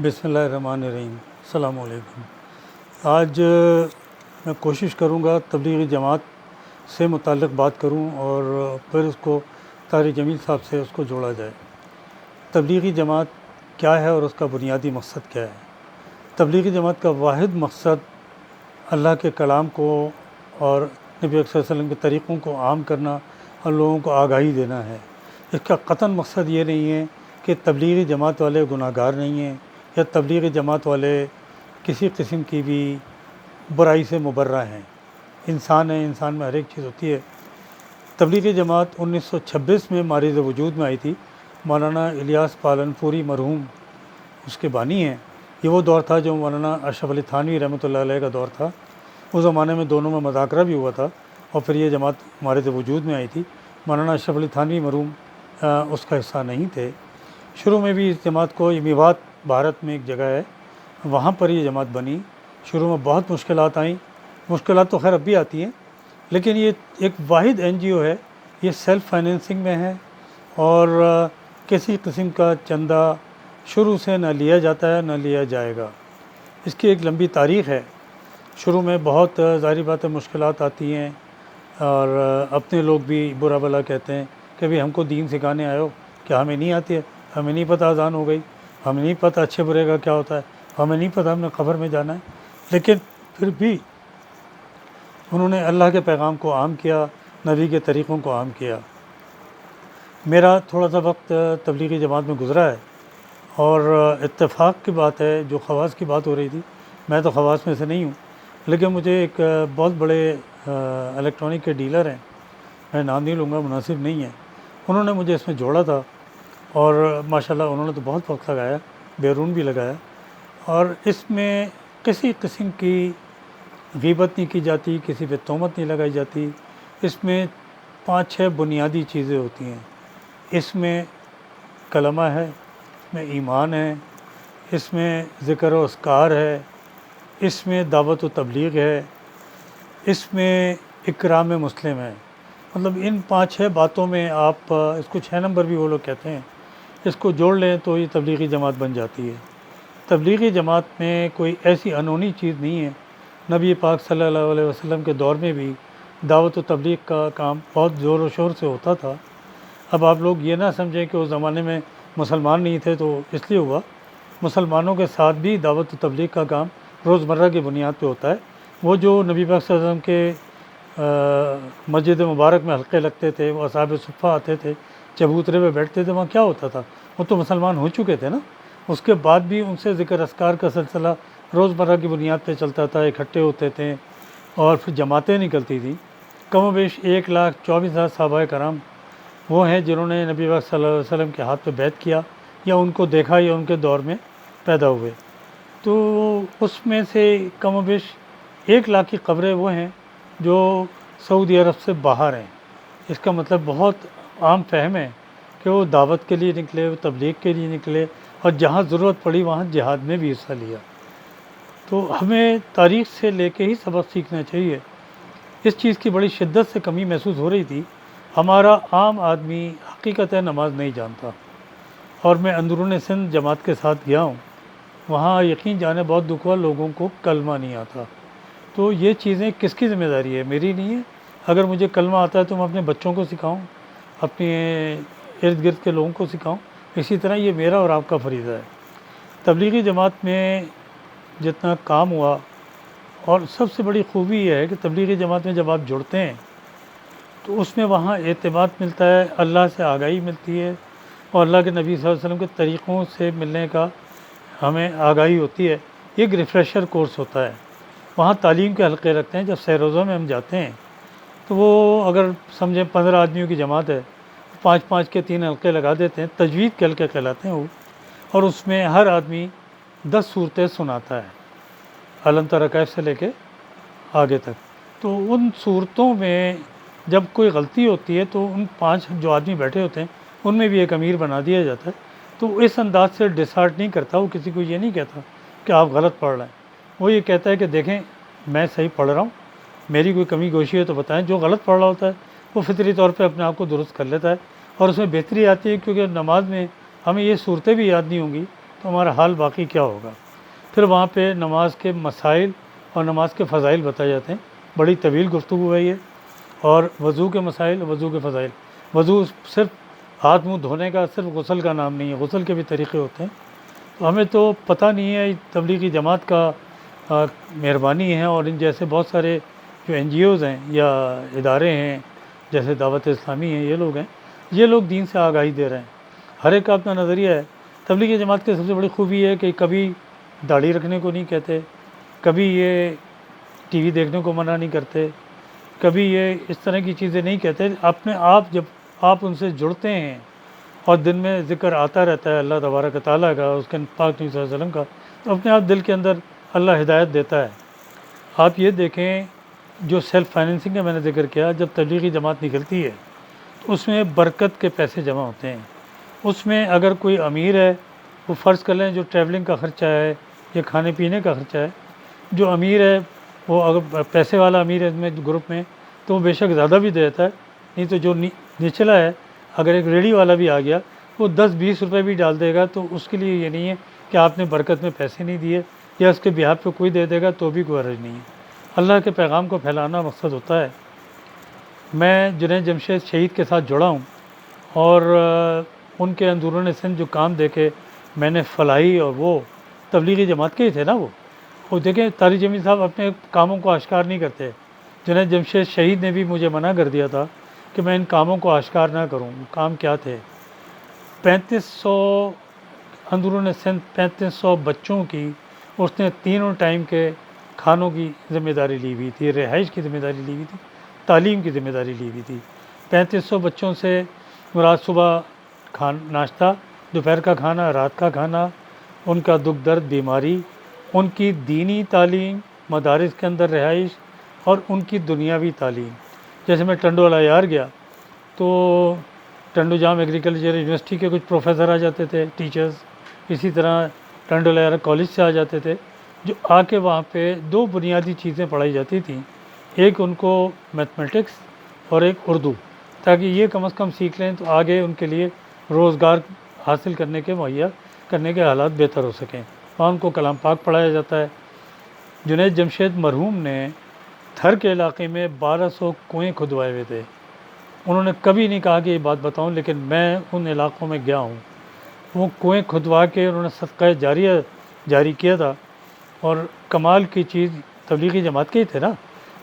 بسم اللہ الرحمن الرحیم۔ السلام علیکم۔ آج میں کوشش کروں گا تبلیغی جماعت سے متعلق بات کروں اور پھر اس کو طارق جمیل صاحب سے اس کو جوڑا جائے۔ تبلیغی جماعت کیا ہے اور اس کا بنیادی مقصد کیا ہے؟ تبلیغی جماعت کا واحد مقصد اللہ کے کلام کو اور نبی صلی اللہ علیہ وسلم کے طریقوں کو عام کرنا اور لوگوں کو آگاہی دینا ہے۔ اس کا قطعاً مقصد یہ نہیں ہے کہ تبلیغی جماعت والے گناہ گار نہیں ہیں یا تبلیغی جماعت والے کسی قسم کی بھی برائی سے مبرہ ہیں۔ انسان ہے، انسان میں ہر ایک چیز ہوتی ہے۔ تبلیغی جماعت 1926 میں مارز وجود میں آئی تھی۔ مولانا الیاس پالن پوری مرحوم اس کے بانی ہیں۔ یہ وہ دور تھا جو مولانا اشرف علی تھانوی رحمۃ اللہ علیہ کا دور تھا۔ اس زمانے میں دونوں میں مذاکرہ بھی ہوا تھا اور پھر یہ جماعت مارز وجود میں آئی تھی۔ مولانا اشرف علی تھانوی مرحوم اس کا حصہ نہیں تھے۔ شروع میں بھی اس جماعت کو میوات بھارت میں ایک جگہ ہے، وہاں پر یہ جماعت بنی۔ شروع میں بہت مشکلات آئیں، مشکلات تو خیر اب بھی آتی ہیں، لیکن یہ ایک واحد این جی او ہے۔ یہ سیلف فائنینسنگ میں ہے اور کسی قسم کا چندہ شروع سے نہ لیا جاتا ہے نہ لیا جائے گا۔ اس کی ایک لمبی تاریخ ہے۔ شروع میں بہت ظاہری بات ہے مشکلات آتی ہیں اور اپنے لوگ بھی برا بھلا کہتے ہیں کہ بھی ہم کو دین سکھانے آئے ہو، کیا ہمیں نہیں آتی ہے؟ ہمیں نہیں پتہ اذان ہو گئی، ہمیں نہیں پتہ اچھے برے کا کیا ہوتا ہے، ہمیں نہیں پتہ ہم نے قبر میں جانا ہے۔ لیکن پھر بھی انہوں نے اللہ کے پیغام کو عام کیا، نبی کے طریقوں کو عام کیا۔ میرا تھوڑا سا وقت تبلیغی جماعت میں گزرا ہے اور اتفاق کی بات ہے، جو خواص کی بات ہو رہی تھی، میں تو خواص میں سے نہیں ہوں، لیکن مجھے ایک بہت بڑے الیکٹرانک کے ڈیلر ہیں، میں نام نہیں لوں گا، مناسب نہیں ہے، انہوں نے مجھے اس میں جوڑا تھا اور ماشاءاللہ انہوں نے تو بہت وقت لگایا، بیرون بھی لگایا، اور اس میں کسی قسم کی غیبت نہیں کی جاتی، کسی پہ تہمت نہیں لگائی جاتی۔ اس میں 5-6 بنیادی چیزیں ہوتی ہیں۔ اس میں کلمہ ہے، اس میں ایمان ہے، اس میں ذکر و اذکار ہے، اس میں دعوت و تبلیغ ہے، اس میں اکرام مسلم ہے۔ مطلب ان 5-6 باتوں میں آپ اس کو 6 نمبر بھی وہ لوگ کہتے ہیں، اس کو جوڑ لیں تو یہ تبلیغی جماعت بن جاتی ہے۔ تبلیغی جماعت میں کوئی ایسی انہونی چیز نہیں ہے۔ نبی پاک صلی اللہ علیہ وسلم کے دور میں بھی دعوت و تبلیغ کا کام بہت زور و شور سے ہوتا تھا۔ اب آپ لوگ یہ نہ سمجھیں کہ اس زمانے میں مسلمان نہیں تھے تو اس لیے ہوا، مسلمانوں کے ساتھ بھی دعوت و تبلیغ کا کام روزمرہ کی بنیاد پہ ہوتا ہے۔ وہ جو نبی پاک صلی اللہ علیہ وسلم کے مسجد مبارک میں حلقے لگتے تھے، وہ اصحاب صفہ آتے تھے، چبوترے پہ بیٹھتے تھے، وہاں کیا ہوتا تھا؟ وہ تو مسلمان ہو چکے تھے نا۔ اس کے بعد بھی ان سے ذکر اذکار کا سلسلہ روزمرہ کی بنیاد پہ چلتا تھا، اکٹھے ہوتے تھے اور پھر جماعتیں نکلتی تھیں۔ کم و بیش 1,24,000 صحابہ کرام وہ ہیں جنہوں نے نبی پاک صلی اللہ علیہ وسلم کے ہاتھ پہ بیعت کیا یا ان کو دیکھا یا ان کے دور میں پیدا ہوئے۔ تو اس میں سے کم و بیش 1,00,000 کی قبریں وہ ہیں جو سعودی عرب سے باہر ہیں۔ اس کا مطلب بہت عام فہم ہے کہ وہ دعوت کے لیے نکلے، وہ تبلیغ کے لیے نکلے اور جہاں ضرورت پڑی وہاں جہاد میں بھی حصہ لیا۔ تو ہمیں تاریخ سے لے کے ہی سبق سیکھنا چاہیے۔ اس چیز کی بڑی شدت سے کمی محسوس ہو رہی تھی۔ ہمارا عام آدمی حقیقت نماز نہیں جانتا، اور میں اندرون سندھ جماعت کے ساتھ گیا ہوں، وہاں یقین جانے بہت دکھ ہوا، لوگوں کو کلمہ نہیں آتا۔ تو یہ چیزیں کس کی ذمہ داری ہے؟ میری نہیں ہے۔ اگر مجھے کلمہ آتا ہے تو میں اپنے بچوں کو سکھاؤں، اپنے ارد گرد کے لوگوں کو سکھاؤں۔ اسی طرح یہ میرا اور آپ کا فریضہ ہے۔ تبلیغی جماعت میں جتنا کام ہوا، اور سب سے بڑی خوبی یہ ہے کہ تبلیغی جماعت میں جب آپ جڑتے ہیں تو اس میں وہاں اعتماد ملتا ہے، اللہ سے آگاہی ملتی ہے اور اللہ کے نبی صلی اللہ علیہ وسلم کے طریقوں سے ملنے کا ہمیں آگاہی ہوتی ہے۔ یہ ایک ریفریشر کورس ہوتا ہے۔ وہاں تعلیم کے حلقے رکھتے ہیں۔ جب سیروزہ میں ہم جاتے ہیں تو وہ اگر سمجھیں 15 آدمیوں کی جماعت ہے، 5-5 کے 3 حلقے لگا دیتے ہیں، تجوید کے حلقے کہلاتے ہیں وہ، اور اس میں ہر آدمی 10 صورتیں سناتا ہے، علم تری کیف سے لے کے آگے تک۔ تو ان صورتوں میں جب کوئی غلطی ہوتی ہے تو ان 5 جو آدمی بیٹھے ہوتے ہیں ان میں بھی ایک امیر بنا دیا جاتا ہے۔ تو اس انداز سے ڈسارٹ نہیں کرتا، وہ کسی کو یہ نہیں کہتا کہ آپ غلط پڑھ رہے ہیں۔ وہ یہ کہتا ہے کہ دیکھیں میں صحیح پڑھ رہا ہوں، میری کوئی کمی گوشی ہے تو بتائیں۔ جو غلط پڑھ رہا ہوتا ہے وہ فطری طور پہ اپنے آپ کو درست کر لیتا ہے، اور اس میں بہتری آتی ہے، کیونکہ نماز میں ہمیں یہ صورتیں بھی یاد نہیں ہوں گی تو ہمارا حال باقی کیا ہوگا؟ پھر وہاں پہ نماز کے مسائل اور نماز کے فضائل بتائے جاتے ہیں، بڑی طویل گفتگو ہے یہ، اور وضو کے مسائل، وضو کے فضائل۔ وضو صرف ہاتھ منہ دھونے کا، صرف غسل کا نام نہیں ہے، غسل کے بھی طریقے ہوتے ہیں۔ تو ہمیں تو پتہ نہیں ہے، تبلیغی جماعت کا مہربانی ہے، اور ان جیسے بہت سارے جو این جی اوز ہیں یا ادارے ہیں جیسے دعوت اسلامی ہیں، یہ لوگ دین سے آگاہی دے رہے ہیں۔ ہر ایک کا اپنا نظریہ ہے۔ تبلیغی جماعت کی سب سے بڑی خوبی ہے کہ کبھی داڑھی رکھنے کو نہیں کہتے، کبھی یہ ٹی وی دیکھنے کو منع نہیں کرتے، کبھی یہ اس طرح کی چیزیں نہیں کہتے۔ اپنے آپ جب آپ ان سے جڑتے ہیں اور دن میں ذکر آتا رہتا ہے اللہ تبارک و تعالیٰ کا، اس کے پاک نبی صلی اللہ علیہ وسلم کا، تو اپنے آپ دل کے اندر اللہ ہدایت دیتا ہے۔ آپ یہ دیکھیں، جو سیلف فائنینسنگ کا میں نے ذکر کیا، جب تبلیغی جماعت نکلتی ہے تو اس میں برکت کے پیسے جمع ہوتے ہیں۔ اس میں اگر کوئی امیر ہے، وہ فرض کر لیں جو ٹریولنگ کا خرچہ ہے یا کھانے پینے کا خرچہ ہے، جو امیر ہے وہ اگر پیسے والا امیر ہے اس میں گروپ میں، تو وہ بے شک زیادہ بھی دیتا ہے، نہیں تو جو نچلا ہے، اگر ایک ریڑھی والا بھی آ گیا، وہ 10-20 روپے بھی ڈال دے گا، تو اس کے لیے یہ نہیں ہے کہ آپ نے برکت میں پیسے نہیں دیے، یا اس کے بیہاف پہ کوئی دے دے گا تو بھی کوئی حرج نہیں ہے۔ اللہ کے پیغام کو پھیلانا مقصد ہوتا ہے۔ میں جنید جمشید شہید کے ساتھ جڑا ہوں، اور ان کے اندرون سندھ جو کام دیکھے میں نے فلاحی، اور وہ تبلیغی جماعت کے ہی تھے نا۔ وہ دیکھیں، طارق جمیل صاحب اپنے کاموں کو آشکار نہیں کرتے۔ جنید جمشید شہید نے بھی مجھے منع کر دیا تھا کہ میں ان کاموں کو آشکار نہ کروں۔ کام کیا تھے؟ 3500 اندرون سندھ 3500 بچوں کی اس نے تینوں ٹائم کے کھانوں کی ذمہ داری لی ہوئی تھی، رہائش کی ذمہ داری لی ہوئی تھی، تعلیم کی ذمہ داری لی ہوئی تھی۔ 3500 بچوں سے مراد صبح ناشتہ، دوپہر کا کھانا، رات کا کھانا، ان کا دکھ درد، بیماری، ان کی دینی تعلیم، مدارس کے اندر رہائش، اور ان کی دنیاوی تعلیم۔ جیسے میں ٹنڈو العیار گیا تو ٹنڈو جام ایگریکلچر یونیورسٹی کے کچھ پروفیسر آ جاتے تھے، ٹیچرز، اسی طرح ٹنڈو العیار کالج سے آ جاتے تھے، جو آ کے وہاں پہ 2 بنیادی چیزیں پڑھائی جاتی تھیں، ایک ان کو میتھمیٹکس اور ایک اردو، تاکہ یہ کم از کم سیکھ لیں تو آگے ان کے لیے روزگار حاصل کرنے کے مہیا کرنے کے حالات بہتر ہو سکیں۔ وہاں ان کو کلام پاک پڑھایا جاتا ہے۔ جنید جمشید مرحوم نے تھر کے علاقے میں 1200 کنویں کھدوائے ہوئے تھے۔ انہوں نے کبھی نہیں کہا کہ یہ بات بتاؤں، لیکن میں ان علاقوں میں گیا ہوں۔ وہ کنویں کھدوا کے انہوں نے صدقہ جاریہ جاری کیا تھا، اور کمال کی چیز تبلیغی جماعت کے ہی تھے نا۔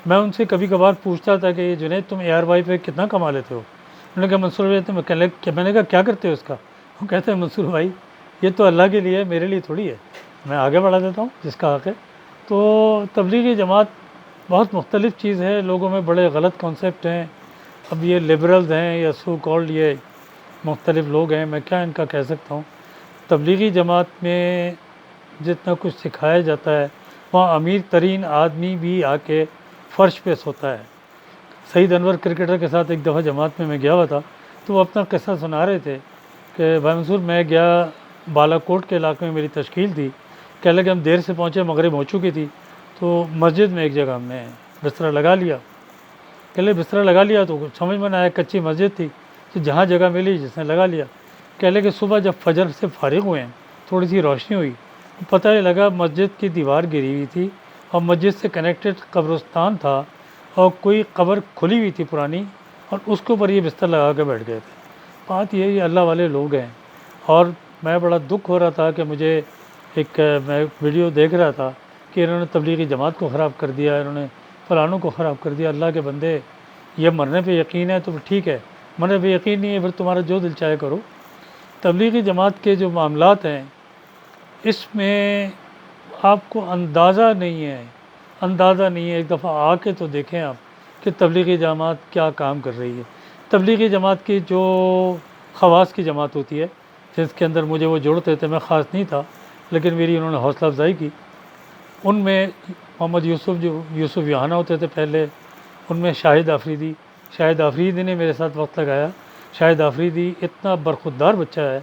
میں ان سے کبھی کبھار پوچھتا تھا کہ جنید تم اے آر وائی پہ کتنا کما لیتے ہو؟ انہوں نے کہا منصور بھائی میں نے کہا کیا کرتے ہو اس کا؟ وہ کہتے ہیں منصور بھائی یہ تو اللہ کے لیے ہے، میرے لیے تھوڑی ہے، میں آگے بڑھا دیتا ہوں جس کا حق ہے۔ تو تبلیغی جماعت بہت مختلف چیز ہے، لوگوں میں بڑے غلط کانسیپٹ ہیں۔ اب یہ لبرلز ہیں یا سو کالڈ یہ مختلف لوگ ہیں، میں کیا ان کا کہہ سکتا ہوں۔ تبلیغی جماعت میں جتنا کچھ سکھایا جاتا ہے، وہاں امیر ترین آدمی بھی آ کے فرش پہ سوتا ہے۔ سعید انور کرکٹر کے ساتھ ایک دفعہ جماعت میں گیا ہوا تھا، تو وہ اپنا قصہ سنا رہے تھے کہ بھائی منصور میں گیا بالا کوٹ کے علاقے میں، میری تشکیل تھی، کہنے لگے ہم دیر سے پہنچے، مغرب ہو چکی تھی، تو مسجد میں ایک جگہ ہم نے بستر لگا لیا۔ کہنے لگے بستر لگا لیا تو سمجھ میں نہ آیا، کچی مسجد تھی، تو جہاں جگہ ملی جس نے لگا لیا۔ کہنے لگے صبح جب فجر سے فارغ ہوئے ہیں، تھوڑی سی روشنی ہوئی، پتہ ہی لگا مسجد کی دیوار گری ہوئی تھی، اور مسجد سے کنیکٹڈ قبرستان تھا، اور کوئی قبر کھلی ہوئی تھی پرانی، اور اس کے اوپر یہ بستر لگا کے بیٹھ گئے تھے۔ بات یہ اللہ والے لوگ ہیں۔ اور میں بڑا دکھ ہو رہا تھا کہ مجھے میں ویڈیو دیکھ رہا تھا کہ انہوں نے تبلیغی جماعت کو خراب کر دیا، انہوں نے فلانوں کو خراب کر دیا۔ اللہ کے بندے، یہ مرنے پہ یقین ہے تو پھر ٹھیک ہے، مرنے پہ یقین نہیں ہے پھر تمہارا جو دل چاہے کرو۔ تبلیغی جماعت کے جو معاملات ہیں، اس میں آپ کو اندازہ نہیں ہے، ایک دفعہ آ کے تو دیکھیں آپ کہ تبلیغی جماعت کیا کام کر رہی ہے۔ تبلیغی جماعت کی جو خواص کی جماعت ہوتی ہے، جس کے اندر مجھے وہ جوڑتے تھے، میں خاص نہیں تھا لیکن میری انہوں نے حوصلہ افزائی کی۔ ان میں محمد یوسف یوحنا ہوتے تھے پہلے، ان میں شاہد آفریدی نے میرے ساتھ وقت لگایا۔ شاہد آفریدی اتنا برخودار بچہ ہے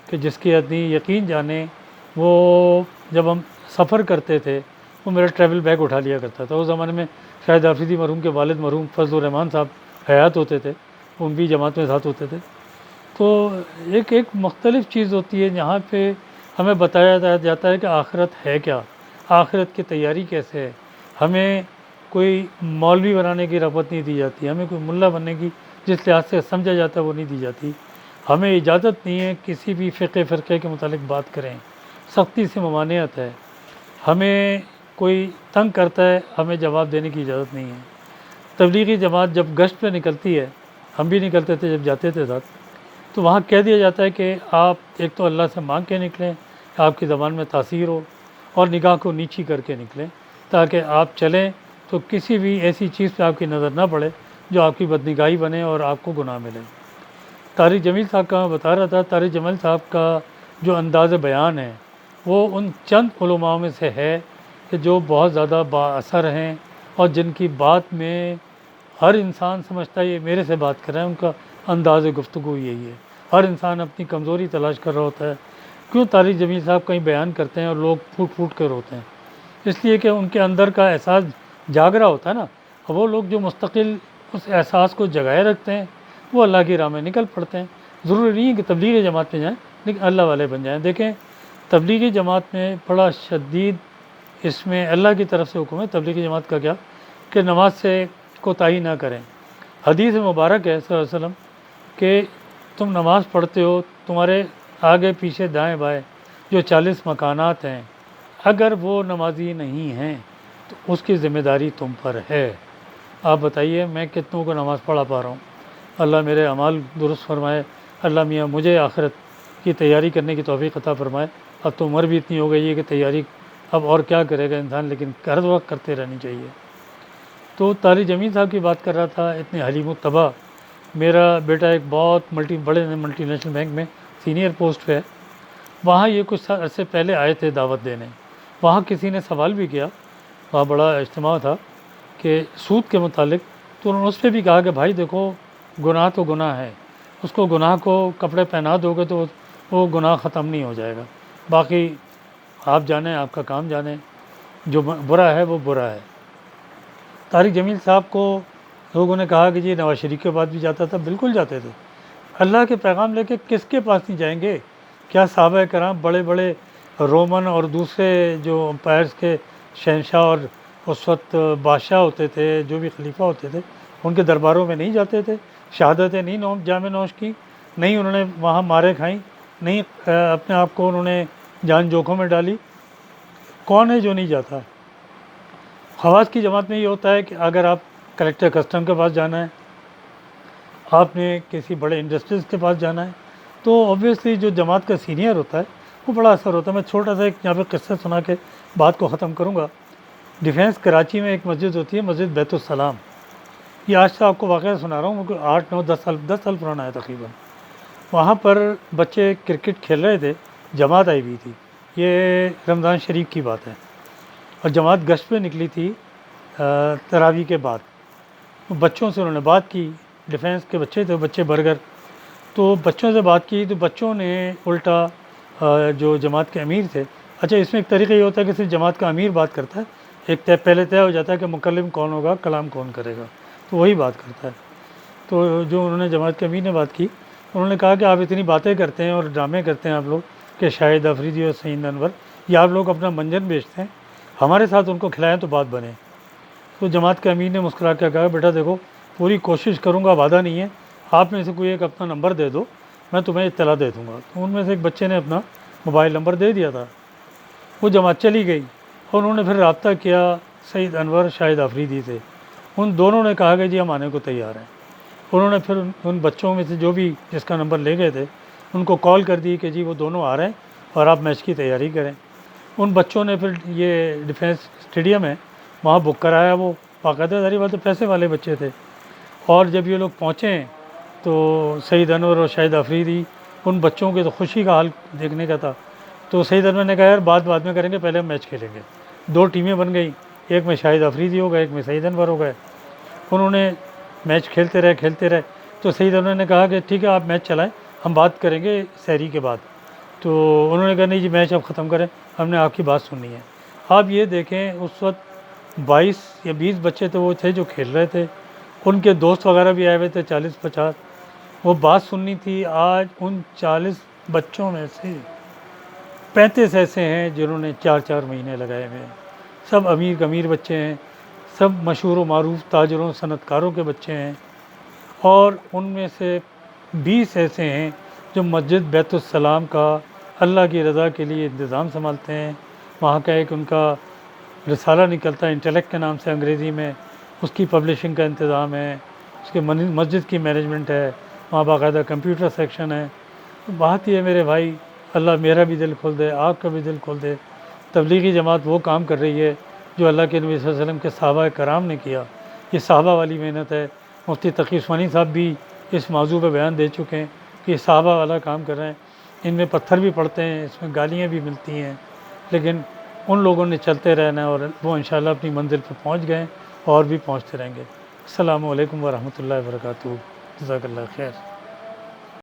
کہ جس کی آدمی یقین جانے، وہ جب ہم سفر کرتے تھے وہ میرا ٹریول بیگ اٹھا لیا کرتا تھا۔ اس زمانے میں شاہد آفریدی مرحوم کے والد مرحوم فضل الرحمان صاحب حیات ہوتے تھے، ان بھی جماعت میں ساتھ ہوتے تھے۔ تو ایک مختلف چیز ہوتی ہے جہاں پہ ہمیں بتایا جاتا ہے کہ آخرت ہے کیا، آخرت کی تیاری کیسے ہے. ہمیں کوئی مولوی بنانے کی رغبت نہیں دی جاتی، ہمیں کوئی ملا بننے کی جس لحاظ سے سمجھا جاتا ہے وہ نہیں دی جاتی. ہمیں اجازت نہیں ہے کسی بھی فرقے کے متعلق بات کریں، سختی سے ممانعت ہے. ہمیں کوئی تنگ کرتا ہے، ہمیں جواب دینے کی اجازت نہیں ہے. تبلیغی جماعت جب گشت پہ نکلتی ہے، ہم بھی نکلتے تھے جب جاتے تھے ساتھ، تو وہاں کہہ دیا جاتا ہے کہ آپ ایک تو اللہ سے مانگ کے نکلیں، آپ کی زبان میں تاثیر ہو، اور نگاہ کو نیچی کر کے نکلیں تاکہ آپ چلیں تو کسی بھی ایسی چیز پہ آپ کی نظر نہ پڑے جو آپ کی بدنگاہی بنے اور آپ کو گناہ ملے. طارق جمیل صاحب کا میں بتا رہا تھا، طارق جمیل صاحب کا جو انداز بیان ہے وہ ان چند علماء میں سے ہے کہ جو بہت زیادہ با اثر ہیں اور جن کی بات میں ہر انسان سمجھتا ہے یہ میرے سے بات کر رہے ہیں. ان کا انداز گفتگو یہی ہے. ہر انسان اپنی کمزوری تلاش کر رہا ہوتا ہے. کیوں طارق جمیل صاحب کہیں بیان کرتے ہیں اور لوگ پھوٹ پھوٹ کر روتے ہیں؟ اس لیے کہ ان کے اندر کا احساس جاگ رہا ہوتا ہے نا. وہ لوگ جو مستقل اس احساس کو جگائے رکھتے ہیں وہ اللہ کی راہ میں نکل پڑتے ہیں. ضروری نہیں ہے کہ تبلیغی جماعت میں جائیں، لیکن اللہ والے بن جائیں. دیکھیں تبلیغی جماعت میں بڑا شدید اس میں اللہ کی طرف سے حکم ہے. تبلیغی جماعت کا کیا کہ نماز سے کوتاہی نہ کریں. حدیث مبارک ہے صلی اللہ علیہ وسلم کہ تم نماز پڑھتے ہو، تمہارے آگے پیچھے دائیں بائیں جو 40 مکانات ہیں، اگر وہ نمازی نہیں ہیں تو اس کی ذمہ داری تم پر ہے. آپ بتائیے میں کتنوں کو نماز پڑھا پا رہا ہوں؟ اللہ میرے اعمال درست فرمائے. اللہ میاں مجھے آخرت کی تیاری کرنے کی توفیق عطا فرمائے. اب تو عمر بھی اتنی ہو گئی ہے کہ تیاری اب اور کیا کرے گا انسان، لیکن ہر وقت کرتے رہنی چاہیے. تو طارق جمیل صاحب کی بات کر رہا تھا، اتنے حلیم الطبع. میرا بیٹا ایک بہت بڑے ملٹی نیشنل بینک میں سینئر پوسٹ پہ ہے. وہاں یہ کچھ عرصے پہلے آئے تھے دعوت دینے. وہاں کسی نے سوال بھی کیا، وہاں بڑا اجتماع تھا کہ سود کے متعلق. تو انہوں نے اس پہ بھی کہا کہ بھائی دیکھو گناہ تو گناہ ہے، اس کو گناہ کو کپڑے پہنا دو گے تو وہ گناہ ختم نہیں ہو جائے گا. باقی آپ جانیں، آپ کا کام جانیں، جو برا ہے وہ برا ہے. طارق جمیل صاحب کو لوگوں نے کہا کہ جی نواز شریف کے پاس بھی جاتا تھا. بالکل جاتے تھے. اللہ کے پیغام لے کے کس کے پاس نہیں جائیں گے؟ کیا صحابہ کرام بڑے بڑے رومن اور دوسرے جو امپائرس کے شہنشاہ اور اس وقت بادشاہ ہوتے تھے، جو بھی خلیفہ ہوتے تھے، ان کے درباروں میں نہیں جاتے تھے؟ شہادتیں نہیں جامع نوش کی؟ نہیں انہوں نے وہاں مارے کھائیں؟ نہیں اپنے آپ کو انہوں نے جان جوکھوں میں ڈالی؟ کون ہے جو نہیں جاتا؟ خواص کی جماعت میں یہ ہوتا ہے کہ اگر آپ کلیکٹر کسٹم کے پاس جانا ہے، آپ نے کسی بڑے انڈسٹریز کے پاس جانا ہے، تو اوبویسلی جو جماعت کا سینئر ہوتا ہے وہ بڑا اثر ہوتا ہے. میں چھوٹا سا ایک یہاں پہ قصہ سنا کے بات کو ختم کروں گا. ڈیفینس کراچی میں ایک مسجد ہوتی ہے، مسجد بیت السلام. یہ آج سے آپ کو واقعہ سنا رہا ہوں، 8 9 10 سال پرانا ہے تقریباً. وہاں پر بچے کرکٹ کھیل رہے تھے، جماعت آئی ہوئی تھی. یہ رمضان شریف کی بات ہے، اور جماعت گشت پہ نکلی تھی تراویح کے بعد. بچوں سے انہوں نے بات کی. ڈیفینس کے بچے تھے، بچے برگر. تو بچوں سے بات کی تو بچوں نے الٹا جو جماعت کے امیر تھے. اچھا اس میں ایک طریقہ یہ ہوتا ہے کہ صرف جماعت کا امیر بات کرتا ہے، ایک پہلے طے ہو جاتا ہے کہ مکلم کون ہوگا، کلام کون کرے گا، تو وہی بات کرتا ہے. تو جو انہوں نے جماعت کے امیر نے بات کی، انہوں نے کہا کہ آپ اتنی باتیں کرتے ہیں اور ڈرامے کرتے ہیں آپ لوگ کہ شاہد افریدی اور سعید انور، یہ آپ لوگ اپنا منجن بیچتے ہیں، ہمارے ساتھ ان کو کھلائیں تو بات بنے. تو جماعت کے امیر نے مسکرا کے کہا بیٹا دیکھو پوری کوشش کروں گا، وعدہ نہیں ہے، آپ میں سے کوئی ایک اپنا نمبر دے دو، میں تمہیں اطلاع دے دوں گا. تو ان میں سے ایک بچے نے اپنا موبائل نمبر دے دیا تھا. وہ جماعت چلی گئی اور انہوں نے پھر رابطہ کیا سعید انور شاہد افریدی سے. ان دونوں نے کہا کہ جی ہم آنے کو تیار ہیں. انہوں نے پھر ان بچوں میں سے جو بھی جس کا نمبر لے گئے تھے ان کو کال کر دی کہ جی وہ دونوں آ رہے ہیں اور آپ میچ کی تیاری کریں. ان بچوں نے پھر یہ ڈیفینس اسٹیڈیم ہے وہاں بک کرایا. وہ باقاعدہ ظاہر بات ہے پیسے والے بچے تھے. اور جب یہ لوگ پہنچے تو سعید انور اور شاہد افریدی، ان بچوں کے تو خوشی کا حال دیکھنے کا تھا. تو سعید انور نے کہا یار بعد میں کریں گے، پہلے ہم میچ کھیلیں گے. 2 ٹیمیں بن گئیں، ایک میں شاہد افریدی ہو گئے، ایک میں سعید انور ہو گئے. انہوں نے میچ کھیلتے رہے. تو سعید انور نے کہا کہ ٹھیک ہے آپ میچ چلائیں، ہم بات کریں گے سحری کے بعد. تو انہوں نے کہا نہیں جی میچ اب ختم کریں، ہم نے آپ کی بات سننی ہے. آپ یہ دیکھیں اس وقت 22 یا 20 بچے تو وہ تھے جو کھیل رہے تھے، ان کے دوست وغیرہ بھی آئے ہوئے تھے 40 50. وہ بات سننی تھی. آج ان 40 بچوں میں سے 35 ایسے ہیں جنہوں نے 4 مہینے لگائے ہوئے ہیں، سب امیر بچے ہیں، سب مشہور و معروف تاجروں صنعت کاروں کے بچے ہیں، اور ان میں سے 20 ایسے ہیں جو مسجد بیت السلام کا اللہ کی رضا کے لیے انتظام سنبھالتے ہیں۔ وہاں کا ایک ان کا رسالہ نکلتا ہے انٹلیکٹ کے نام سے انگریزی میں، اس کی پبلشنگ کا انتظام ہے، اس کے مسجد کی مینجمنٹ ہے، وہاں باقاعدہ کمپیوٹر سیکشن ہے۔ بات یہ ہے میرے بھائی، اللہ میرا بھی دل کھول دے، آپ کا بھی دل کھول دے، تبلیغی جماعت وہ کام کر رہی ہے جو اللہ کے نبی صلی اللہ علیہ وسلم کے صحابہ کرام نے کیا۔ یہ صحابہ والی محنت ہے۔ مفتی تقی عثمانی صاحب بھی اس موضوع پہ بیان دے چکے ہیں کہ یہ صحابہ والا کام کر رہے ہیں۔ ان میں پتھر بھی پڑتے ہیں، اس میں گالیاں بھی ملتی ہیں، لیکن ان لوگوں نے چلتے رہنا ہے، اور وہ انشاءاللہ اپنی منزل پہ پہنچ گئے اور بھی پہنچتے رہیں گے۔ السلام علیکم ورحمۃ اللہ وبرکاتہ۔ جزاک اللہ خیر۔